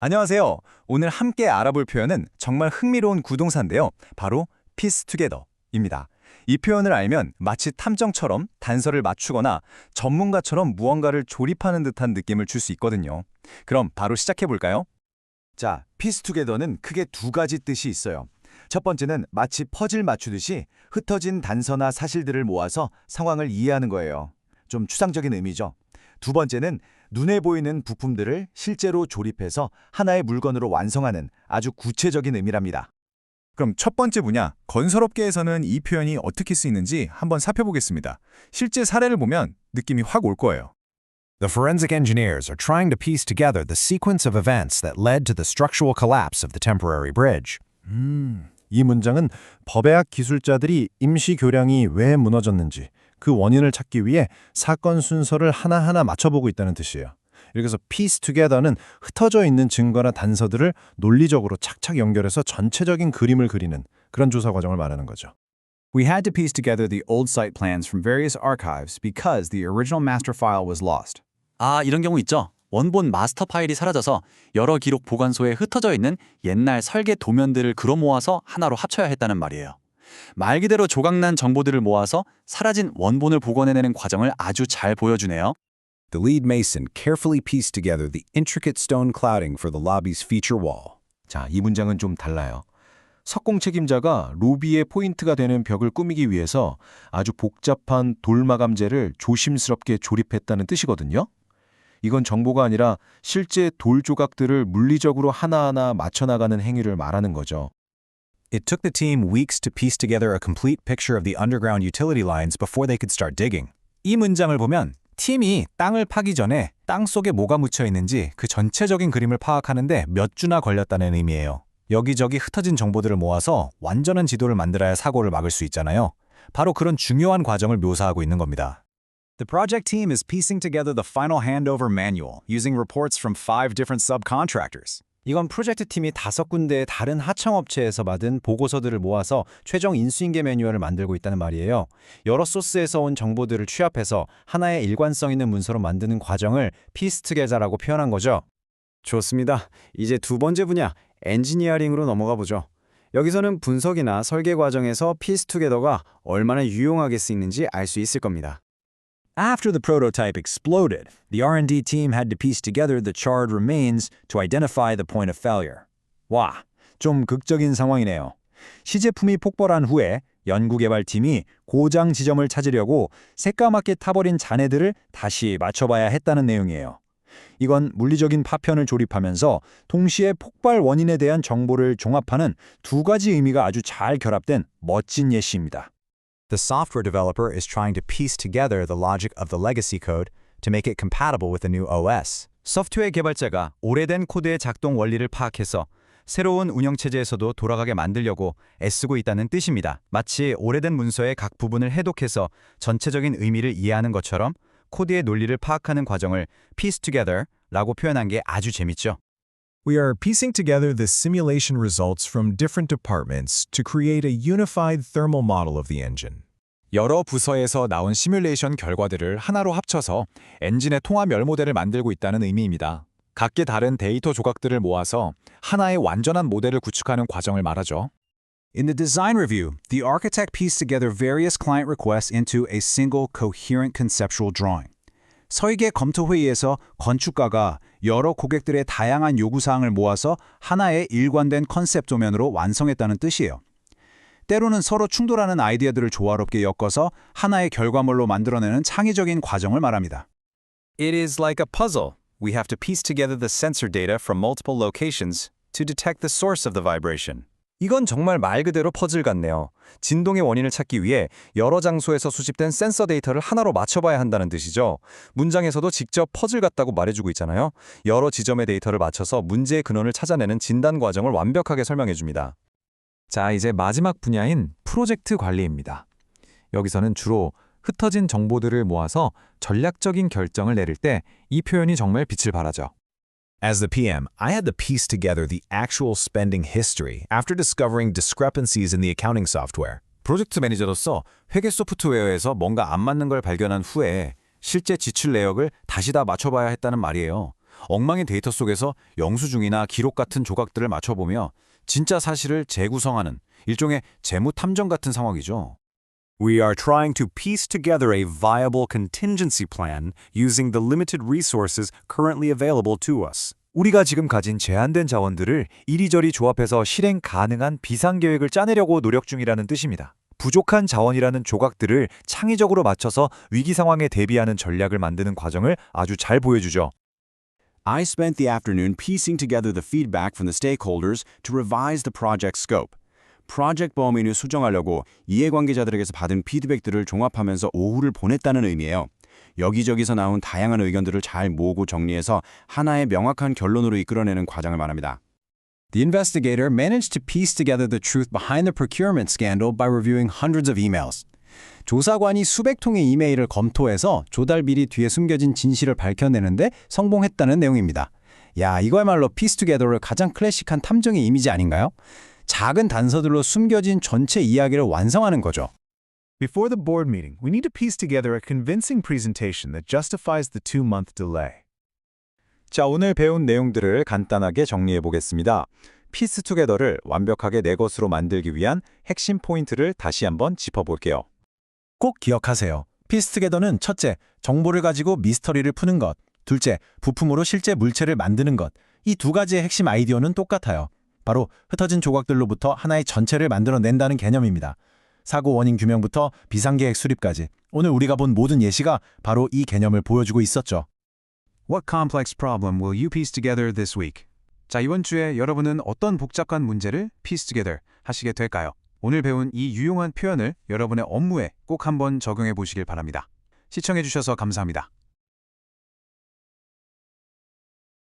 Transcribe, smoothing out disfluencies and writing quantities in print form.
안녕하세요. 오늘 함께 알아볼 표현은 정말 흥미로운 구동사인데요. 바로 piece together입니다. 이 표현을 알면 마치 탐정처럼 단서를 맞추거나 전문가처럼 무언가를 조립하는 듯한 느낌을 줄 수 있거든요. 그럼 바로 시작해 볼까요? 자, piece together는 크게 두 가지 뜻이 있어요. 첫 번째는 마치 퍼즐 맞추듯이 흩어진 단서나 사실들을 모아서 상황을 이해하는 거예요. 좀 추상적인 의미죠. 두 번째는 눈에 보이는 부품들을 실제로 조립해서 하나의 물건으로 완성하는 아주 구체적인 의미랍니다. 그럼 첫 번째 분야, 건설업계에서는 이 표현이 어떻게 쓰이는지 한번 살펴보겠습니다. 실제 사례를 보면 느낌이 확 올 거예요. The forensic engineers are trying to piece together the sequence of events that led to the structural collapse of the temporary bridge. 이 문장은 법의학 기술자들이 임시 교량이 왜 무너졌는지 그 원인을 찾기 위해 사건 순서를 하나하나 맞춰보고 있다는 뜻이에요. 그래서 piece together는 흩어져 있는 증거나 단서들을 논리적으로 착착 연결해서 전체적인 그림을 그리는 그런 조사 과정을 말하는 거죠. We had to piece together the old site plans from various archives because the original master file was lost. 이런 경우 있죠. 원본 마스터 파일이 사라져서 여러 기록 보관소에 흩어져 있는 옛날 설계 도면들을 그로 모아서 하나로 합쳐야 했다는 말이에요. 말 그대로 조각난 정보들을 모아서 사라진 원본을 복원해내는 과정을 아주 잘 보여주네요. The lead mason carefully pieced together the intricate stone clouding for the lobby's feature wall. 자, 이 문장은 좀 달라요. 석공 책임자가 로비의 포인트가 되는 벽을 꾸미기 위해서 아주 복잡한 돌마감재를 조심스럽게 조립했다는 뜻이거든요. 이건 정보가 아니라 실제 돌 조각들을 물리적으로 하나하나 맞춰나가는 행위를 말하는 거죠. It took the team weeks to piece together a complete picture of the underground utility lines before they could start digging. 이 문장을 보면 팀이 땅을 파기 전에 땅 속에 뭐가 묻혀 있는지 그 전체적인 그림을 파악하는데 몇 주나 걸렸다는 의미예요. 여기저기 흩어진 정보들을 모아서 완전한 지도를 만들어야 사고를 막을 수 있잖아요. 바로 그런 중요한 과정을 묘사하고 있는 겁니다. The project team is piecing together the final handover manual using reports from 5 different subcontractors. 이건 프로젝트 팀이 5군데의 다른 하청업체에서 받은 보고서들을 모아서 최종 인수인계 매뉴얼을 만들고 있다는 말이에요. 여러 소스에서 온 정보들을 취합해서 하나의 일관성 있는 문서로 만드는 과정을 piece together라고 표현한 거죠. 좋습니다. 이제 두 번째 분야, 엔지니어링으로 넘어가 보죠. 여기서는 분석이나 설계 과정에서 piece together가 얼마나 유용하게 쓰이는지 알 수 있을 겁니다. After the prototype exploded, the R&D team had to piece together the charred remains to identify the point of failure. 와, 좀 극적인 상황이네요. 시제품이 폭발한 후에 연구개발팀이 고장 지점을 찾으려고 새까맣게 타버린 잔해들을 다시 맞춰봐야 했다는 내용이에요. 이건 물리적인 파편을 조립하면서 동시에 폭발 원인에 대한 정보를 종합하는 두 가지 의미가 아주 잘 결합된 멋진 예시입니다. The software developer is trying to piece together the logic of the legacy code to make it compatible with the new OS. 소프트웨어 개발자가 오래된 코드의 작동 원리를 파악해서 새로운 운영체제에서도 돌아가게 만들려고 애쓰고 있다는 뜻입니다. 마치 오래된 문서의 각 부분을 해독해서 전체적인 의미를 이해하는 것처럼 코드의 논리를 파악하는 과정을 piece together라고 표현한 게 아주 재밌죠. We are piecing together the simulation results from different departments to create a unified thermal model of the engine. 여러 부서에서 나온 시뮬레이션 결과들을 하나로 합쳐서 엔진의 통합열 모델을 만들고 있다는 의미입니다. 각기 다른 데이터 조각들을 모아서 하나의 완전한 모델을 구축하는 과정을 말하죠. In the design review, the architect pieced together various client requests into a single coherent conceptual drawing. 설계 검토 회의에서 건축가가 여러 고객들의 다양한 요구사항을 모아서 하나의 일관된 컨셉 도면으로 완성했다는 뜻이에요. 때로는 서로 충돌하는 아이디어들을 조화롭게 엮어서 하나의 결과물로 만들어내는 창의적인 과정을 말합니다. It is like a puzzle. We have to piece together the sensor data from multiple locations to detect the source of the vibration. 이건 정말 말 그대로 퍼즐 같네요. 진동의 원인을 찾기 위해 여러 장소에서 수집된 센서 데이터를 하나로 맞춰봐야 한다는 뜻이죠. 문장에서도 직접 퍼즐 같다고 말해주고 있잖아요. 여러 지점의 데이터를 맞춰서 문제의 근원을 찾아내는 진단 과정을 완벽하게 설명해줍니다. 자, 이제 마지막 분야인 프로젝트 관리입니다. 여기서는 주로 흩어진 정보들을 모아서 전략적인 결정을 내릴 때 이 표현이 정말 빛을 발하죠. As the PM, I had to piece together the actual spending history after discovering discrepancies in the accounting software. 프로젝트 매니저로서 회계 소프트웨어에서 뭔가 안 맞는 걸 발견한 후에 실제 지출 내역을 다시 다 맞춰봐야 했다는 말이에요. 엉망인 데이터 속에서 영수증이나 기록 같은 조각들을 맞춰보며 진짜 사실을 재구성하는 일종의 재무 탐정 같은 상황이죠. We are trying to piece together a viable contingency plan using the limited resources currently available to us. 우리가 지금 가진 제한된 자원들을 이리저리 조합해서 실행 가능한 비상계획을 짜내려고 노력 중이라는 뜻입니다. 부족한 자원이라는 조각들을 창의적으로 맞춰서 위기 상황에 대비하는 전략을 만드는 과정을 아주 잘 보여주죠. I spent the afternoon piecing together the feedback from the stakeholders to revise the project scope. 프로젝트 범위를 수정하려고 이해관계자들에게서 받은 피드백들을 종합하면서 오후를 보냈다는 의미예요. 여기저기서 나온 다양한 의견들을 잘 모으고 정리해서 하나의 명확한 결론으로 이끌어내는 과정을 말합니다. The investigator managed to piece together the truth behind the procurement scandal by reviewing hundreds of emails. 조사관이 수백 통의 이메일을 검토해서 조달 비리 뒤에 숨겨진 진실을 밝혀내는데 성공했다는 내용입니다. 야, 이거야말로 piece together의 가장 클래식한 탐정의 이미지 아닌가요? 작은 단서들로 숨겨진 전체 이야기를 완성하는 거죠. Before the board meeting, we need to piece together a convincing presentation that justifies the 2-month delay. 자, 오늘 배운 내용들을 간단하게 정리해 보겠습니다. 피스 투게더를 완벽하게 내 것으로 만들기 위한 핵심 포인트를 다시 한번 짚어볼게요. 꼭 기억하세요. 피스 투게더는 첫째, 정보를 가지고 미스터리를 푸는 것. 둘째, 부품으로 실제 물체를 만드는 것. 이 두 가지의 핵심 아이디어는 똑같아요. 바로 흩어진 조각들로부터 하나의 전체를 만들어낸다는 개념입니다. 사고 원인 규명부터 비상계획 수립까지 오늘 우리가 본 모든 예시가 바로 이 개념을 보여주고 있었죠. What complex problem will you piece together this week? 자, 이번 주에 여러분은 어떤 복잡한 문제를 piece together 하시게 될까요? 오늘 배운 이 유용한 표현을 여러분의 업무에 꼭 한번 적용해 보시길 바랍니다. 시청해 주셔서 감사합니다.